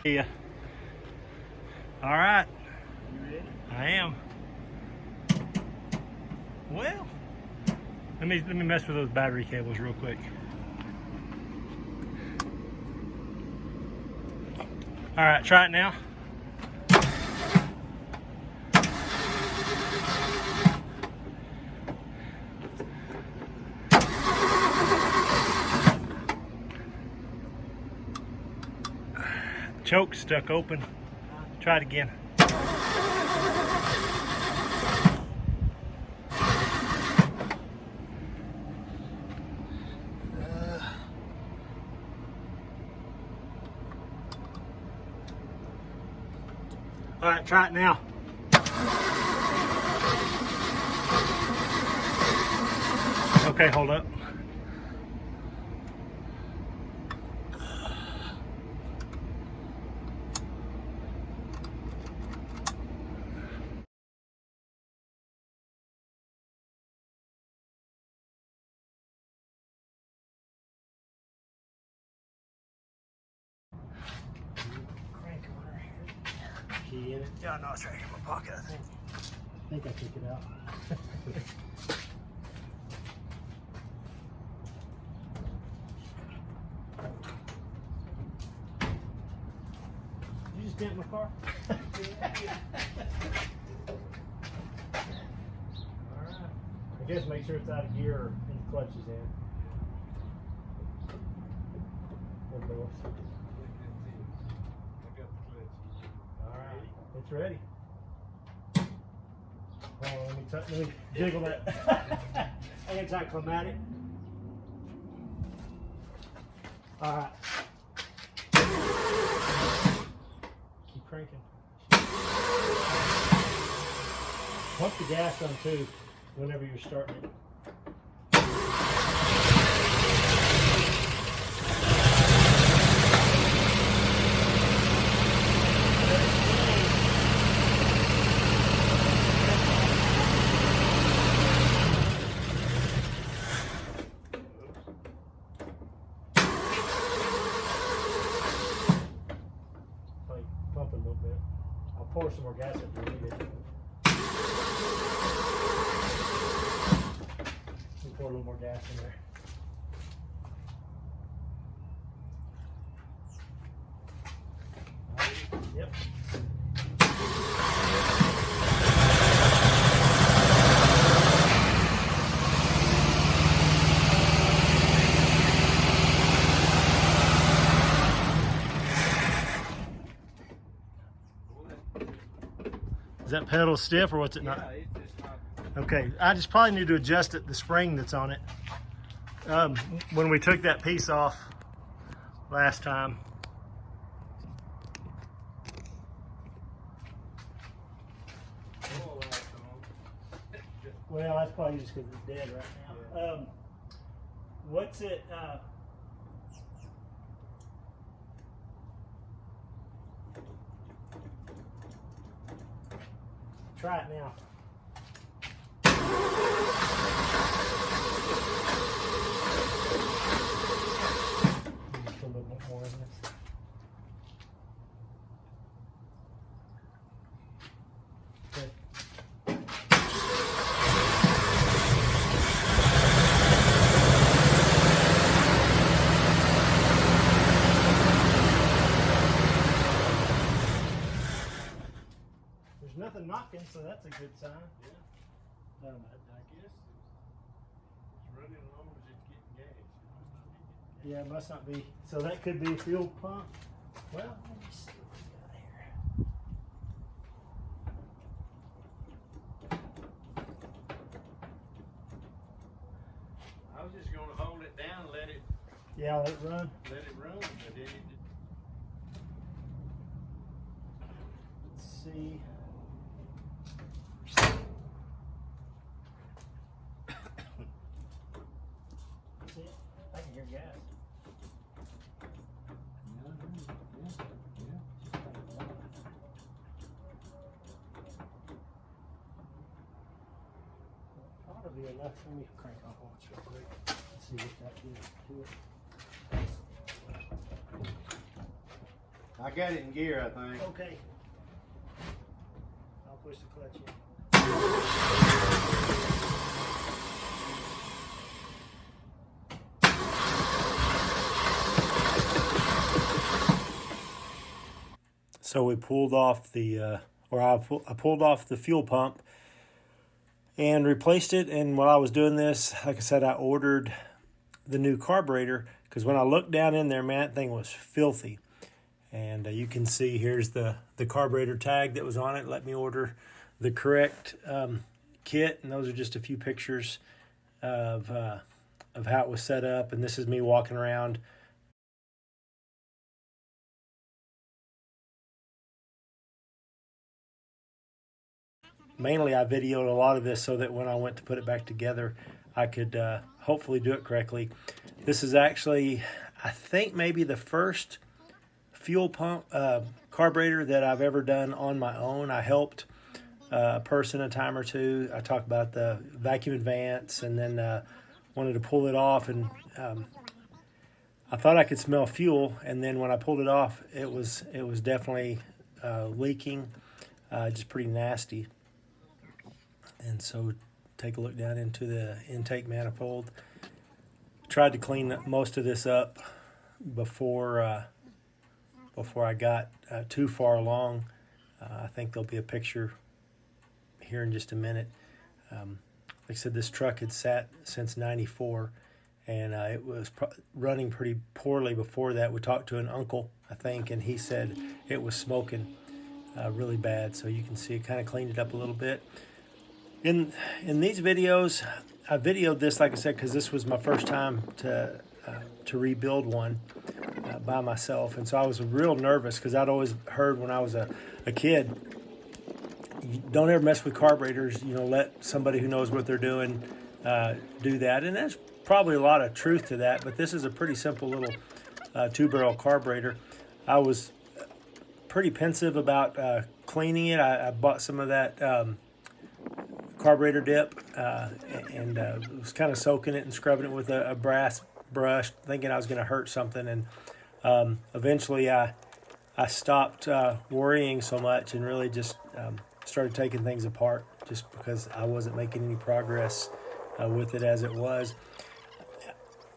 Yeah. All right. You ready? I am. Well, let me mess with those battery cables real quick. All right, try it now. Choke stuck open. Try it again. All right, try it now. Okay, hold up. Key in it. Yeah, no, it's right here in my pocket, I think. I think I took it out. Did you just dent my car? Alright. I guess make sure it's out of gear or in the clutch is in. Alright, it's ready. Hold on, let me jiggle that. Anti-climatic. Alright. Keep cranking. Pump the gas on too whenever you're starting it. Pump a little bit. I'll pour some more gas if you need it. Pour a little more gas in there. Yep. Is that pedal stiff or what's it not? Yeah, it's just not. Okay, I just probably need to adjust it, the spring that's on it. When we took that piece off last time. Well, that's probably just because it's dead right now. Yeah. What's it? Try it now. Just a little bit more in this. Okay. There's nothing knocking, so that's a good sign. Yeah. I guess it's running as long as it's getting gas. Yeah, it must not be. So that could be a fuel pump. Well, let me see what we got here. I was just going to hold it down, let it Yeah, let it run. run, but then it Let's see. See it? I can hear gas. Probably enough. Let me crank off once real quick. Let's see what that did to it. I got it in gear, I think. Okay. I'll push the clutch in. So we pulled off the, I pulled off the fuel pump and replaced it. And while I was doing this, like I said, I ordered the new carburetor, because when I looked down in there, man, that thing was filthy. And you can see here's the carburetor tag that was on it. Let me order the correct kit, and those are just a few pictures of how it was set up. And this is me walking around. Mainly, I videoed a lot of this so that when I went to put it back together, I could hopefully do it correctly. This is actually, I think, maybe the first fuel pump carburetor that I've ever done on my own. I helped a person a time or two. I talked about the vacuum advance, and then wanted to pull it off, and I thought I could smell fuel, and then when I pulled it off, it was definitely leaking, just pretty nasty. And so take a look down into the intake manifold. Tried to clean most of this up before I got too far along. I think there'll be a picture here in just a minute. Like I said, this truck had sat since '94, and it was running pretty poorly before that. We talked to an uncle, I think, and he said it was smoking really bad. So you can see it kind of cleaned it up a little bit. In these videos, I videoed this, like I said, because this was my first time to rebuild one by myself, and so I was real nervous, because I'd always heard when I was a kid, you don't ever mess with carburetors. You know, let somebody who knows what they're doing do that, and there's probably a lot of truth to that. But this is a pretty simple little 2-barrel carburetor. I was pretty pensive about cleaning it. I bought some of that carburetor dip and was kind of soaking it and scrubbing it with a brass brush, thinking I was going to hurt something. And eventually I stopped worrying so much and really just started taking things apart, just because I wasn't making any progress with it as it was.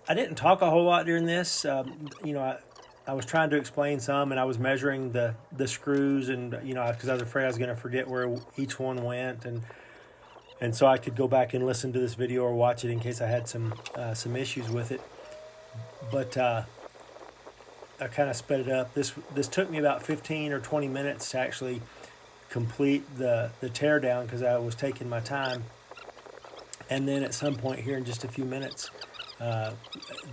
I didn't talk a whole lot during this. You know, I was trying to explain some, and I was measuring the screws, and you know, because I was afraid I was going to forget where each one went, and so I could go back and listen to this video or watch it in case I had some issues with it. But I kind of sped it up. This took me about 15 or 20 minutes to actually complete the teardown, because I was taking my time. And then at some point here in just a few minutes,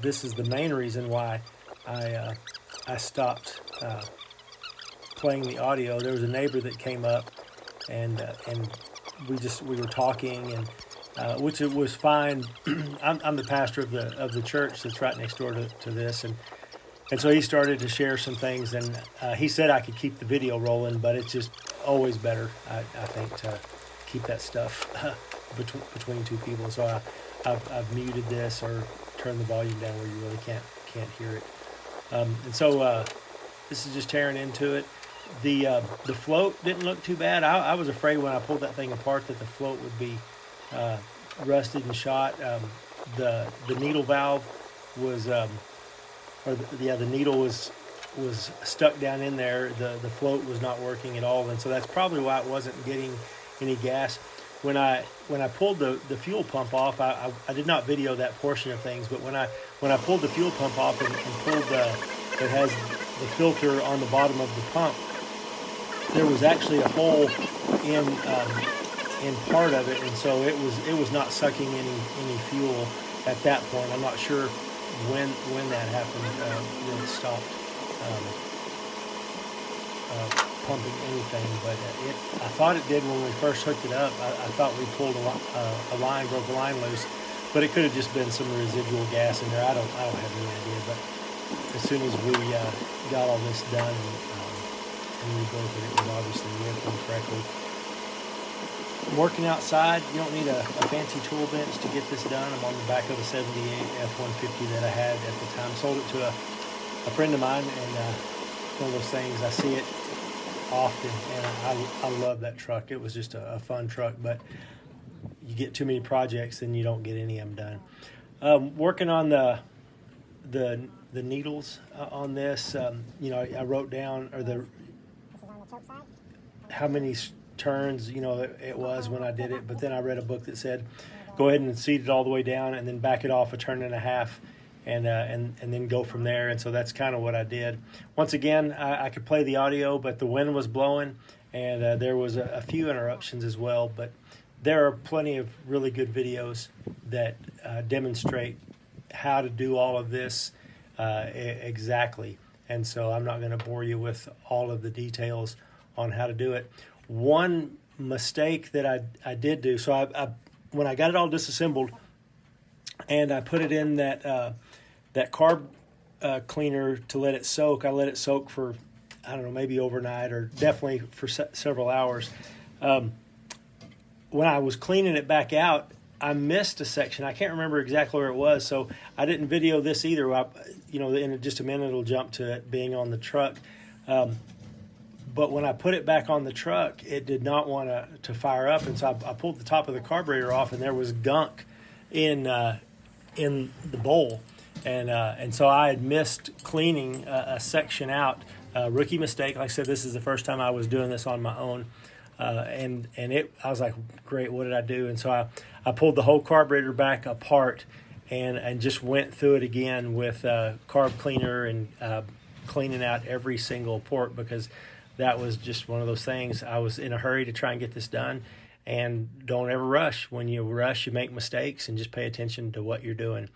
this is the main reason why I stopped playing the audio. There was a neighbor that came up, and we were talking, and which it was fine. I'm the pastor of the church that's right next door to this, and so he started to share some things, and he said I could keep the video rolling, but it's just always better, I think, to keep that stuff between two people. So I've muted this or turned the volume down where you really can't hear it. And so this is just tearing into it. The float didn't look too bad. I was afraid when I pulled that thing apart that the float would be rusted and shot. The needle valve was, the needle was stuck down in there. The float was not working at all, and so that's probably why it wasn't getting any gas. When I pulled the fuel pump off, I did not video that portion of things, but when I pulled the fuel pump off and pulled it has the filter on the bottom of the pump, there was actually a hole in part of it, and so it was not sucking any fuel at that point. I'm not sure when that happened, when it stopped pumping anything, but I thought it did when we first hooked it up. I thought we pulled a line, broke a line loose, but it could have just been some residual gas in there. I don't have any idea. But as soon as we got all this done and rebuilt it, it was obviously working correctly. Working outside, you don't need a fancy tool bench to get this done. I'm on the back of a 78 F150 that I had at the time. Sold it to a friend of mine, and one of those things. I see it often, and I love that truck. It was just a fun truck, but you get too many projects and you don't get any of them done. Working on the needles on this, you know, I wrote down how many turns, you know, it was when I did it, but then I read a book that said go ahead and seat it all the way down and then back it off a turn and a half, and then go from there. And so that's kind of what I did. Once again, I could play the audio, but the wind was blowing, and there was a few interruptions as well. But there are plenty of really good videos that demonstrate how to do all of this exactly. And so I'm not going to bore you with all of the details on how to do it. One mistake that I did do, so I when I got it all disassembled and I put it in that carb cleaner to let it soak, I let it soak for, I don't know, maybe overnight or definitely for several hours. When I was cleaning it back out, I missed a section. I can't remember exactly where it was, so I didn't video this either. You know, in just a minute it'll jump to it being on the truck. But when I put it back on the truck, it did not want to fire up, and so I pulled the top of the carburetor off, and there was gunk in the bowl, and so I had missed cleaning a section out. Rookie mistake. Like I said, this is the first time I was doing this on my own, and I was like, great, what did I do? And so I pulled the whole carburetor back apart and just went through it again with carb cleaner and cleaning out every single port, because that was just one of those things. I was in a hurry to try and get this done, and don't ever rush. When you rush, you make mistakes, and just pay attention to what you're doing.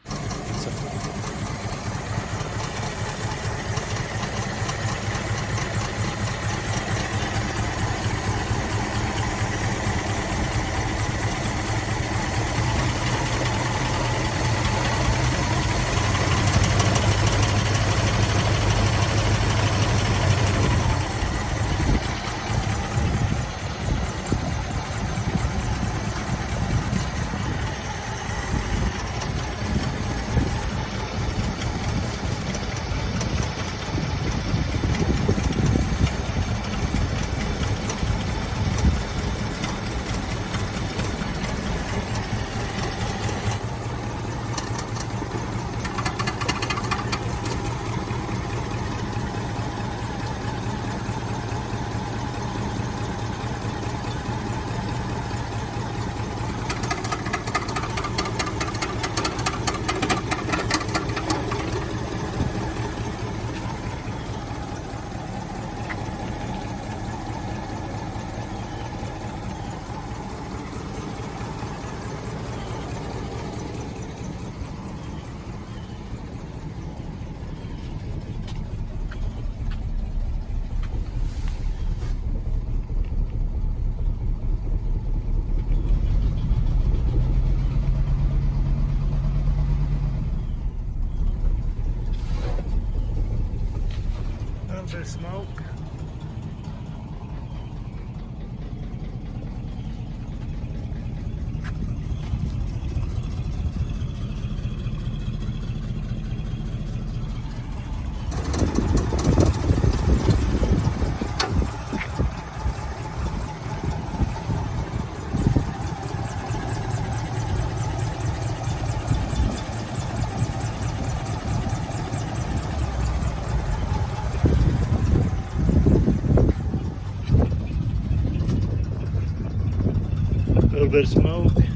Bit of smoke. A little bit of smoke.